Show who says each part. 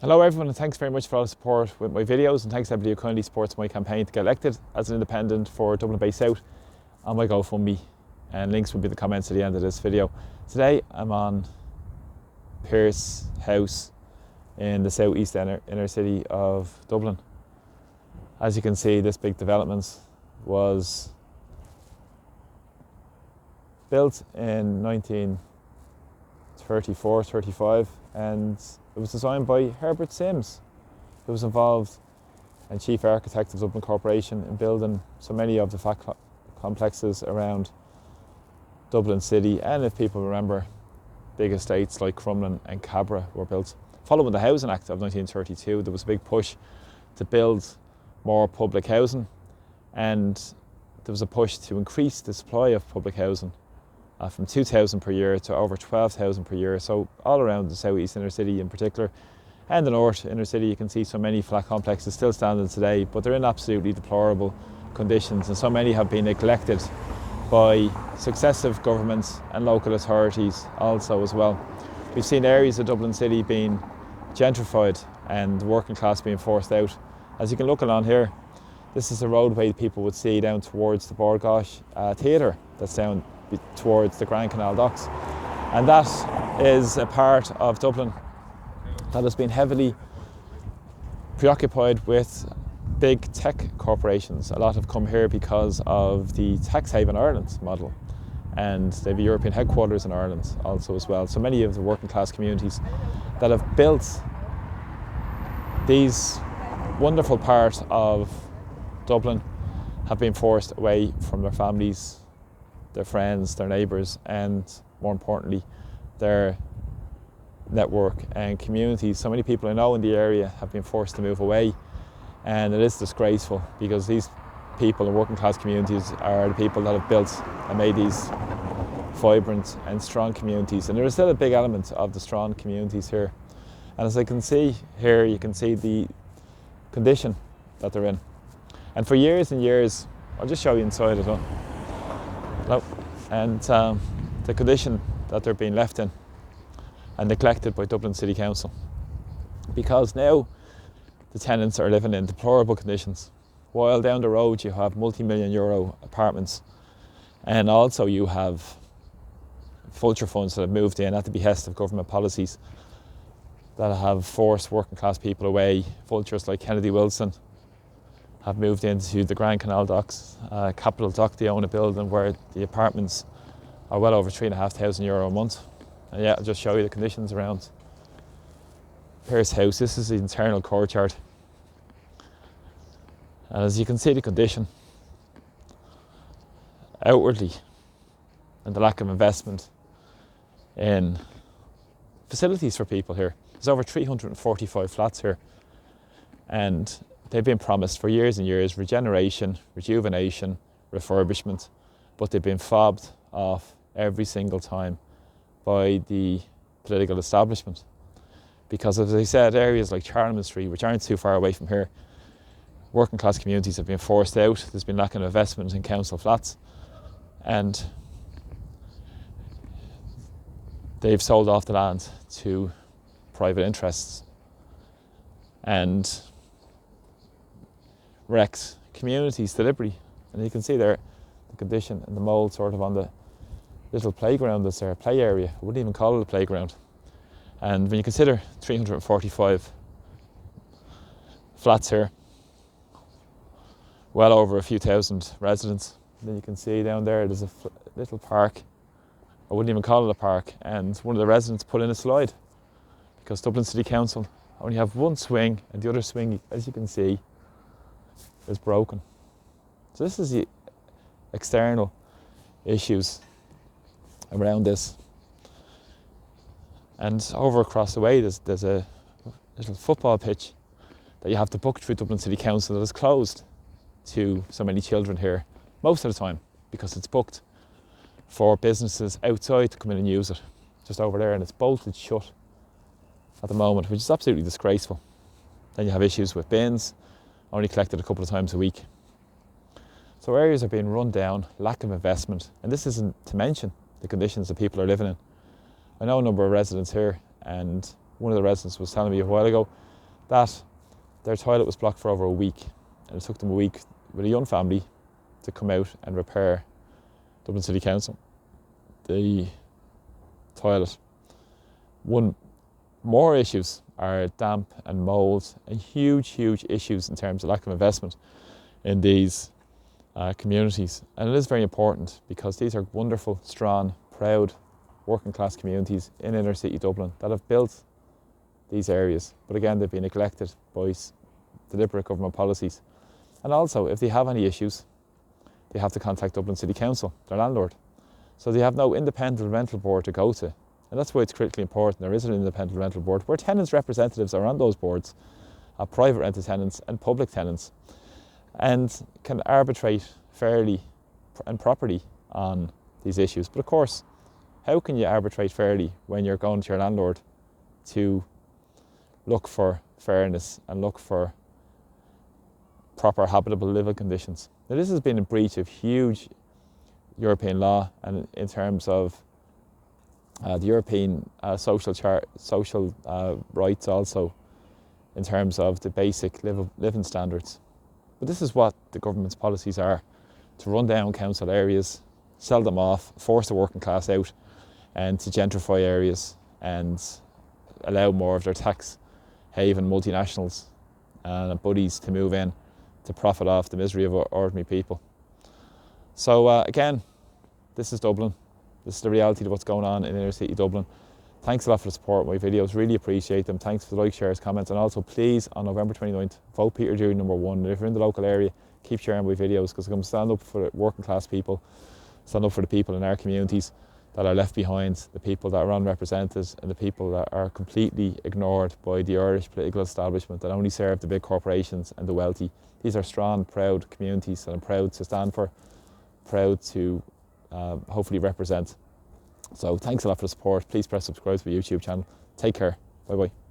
Speaker 1: Hello everyone, and thanks very much for all the support with my videos, and thanks to everybody who kindly supports my campaign to get elected as an independent for Dublin Bay South on my GoFundMe, and links will be in the comments at the end of this video. Today I'm on Pearse house in the southeast inner city of Dublin. As you can see, this big development was built in 1934-35 and it was designed by Herbert Sims, who was involved and chief architect of Dublin Corporation in building so many of the complexes around Dublin City. And if people remember, big estates like Crumlin and Cabra were built. Following the Housing Act of 1932, there was a big push to build more public housing, and there was a push to increase the supply of public housing from 2,000 per year to over 12,000 per year. So all around the southeast inner city in particular, and the north inner city, you can see so many flat complexes still standing today, but they're in absolutely deplorable conditions, and so many have been neglected by successive governments and local authorities also as well. We've seen areas of Dublin City being gentrified and the working class being forced out. As you can look along here, this is the roadway people would see down towards the Bord Gáis Theatre that's down towards the Grand Canal docks, and that is a part of Dublin that has been heavily preoccupied with big tech corporations. A lot have come here because of the tax haven Ireland model, and they have a European headquarters in Ireland also as well. So many of the working class communities that have built these wonderful parts of Dublin have been forced away from their families, their friends, their neighbours, and more importantly, their network and communities. So many people I know in the area have been forced to move away, and it is disgraceful because these people in working class communities are the people that have built and made these vibrant and strong communities. And there is still a big element of the strong communities here. And as I can see here, you can see the condition that they're in. And for years and years, I'll just show you inside as well. And the condition that they're being left in and neglected by Dublin City Council, because now the tenants are living in deplorable conditions, while down the road you have multi-million euro apartments, and also you have vulture funds that have moved in at the behest of government policies that have forced working class people away. Vultures like Kennedy Wilson have moved into the Grand Canal docks. Capital Dock, they own a building where the apartments are well over €3,500 a month. And yeah, I'll just show you the conditions around Pearse house. This is the internal courtyard. And as you can see, the condition outwardly and the lack of investment in facilities for people here. There's over 345 flats here, and they've been promised for years and years regeneration, rejuvenation, refurbishment, but they've been fobbed off every single time by the political establishment. Because as I said, areas like Charlemont Street, which aren't too far away from here, working class communities have been forced out. There's been lack of investment in council flats, and they've sold off the land to private interests and wrecked communities deliberately. And you can see there the condition and the mould sort of on the little playground that's there, play area. I wouldn't even call it a playground. And when you consider 345 flats here, well over a few thousand residents, then you can see down there there's a little park. I wouldn't even call it a park, and one of the residents put in a slide because Dublin City Council only have one swing, and the other swing, as you can see, is broken. So this is the external issues around this. And over across the way there's a little football pitch that you have to book through Dublin City Council that is closed to so many children here most of the time because it's booked for businesses outside to come in and use it, just over there, and it's bolted shut at the moment, which is absolutely disgraceful. Then you have issues with bins, only collected a couple of times a week. So areas are being run down, lack of investment, and this isn't to mention the conditions that people are living in. I know a number of residents here, and one of the residents was telling me a while ago that their toilet was blocked for over a week, and it took them a week with a young family to come out and repair Dublin City Council the toilet. One more issues are damp and mould, and huge issues in terms of lack of investment in these communities. And it is very important because these are wonderful, strong, proud, working class communities in inner city Dublin that have built these areas. But again, they've been neglected by deliberate government policies. And also, if they have any issues, they have to contact Dublin City Council, their landlord. So they have no independent rental board to go to. And that's why it's critically important there is an independent rental board where tenants' representatives are on those boards, private rented tenants and public tenants, and can arbitrate fairly and properly on these issues. But of course, how can you arbitrate fairly when you're going to your landlord to look for fairness and look for proper habitable living conditions? Now, this has been a breach of huge European law, and in terms of the European social rights, also in terms of the basic living standards. But this is what the government's policies are: to run down council areas, sell them off, force the working class out, and to gentrify areas and allow more of their tax haven multinationals and buddies to move in to profit off the misery of ordinary people. So again, this is Dublin. This is the reality of what's going on in inner city Dublin. Thanks a lot for the support of my videos, really appreciate them. Thanks for the likes, shares, comments, and also please, on November 29th, vote Peter Jury number 1. And if you're in the local area, keep sharing my videos, because I'm going to stand up for working class people, stand up for the people in our communities that are left behind, the people that are unrepresented, and the people that are completely ignored by the Irish political establishment that only serve the big corporations and the wealthy. These are strong, proud communities that I'm proud to stand for, proud to hopefully represent. So thanks a lot for the support. Please press subscribe to my YouTube channel. Take care. Bye bye.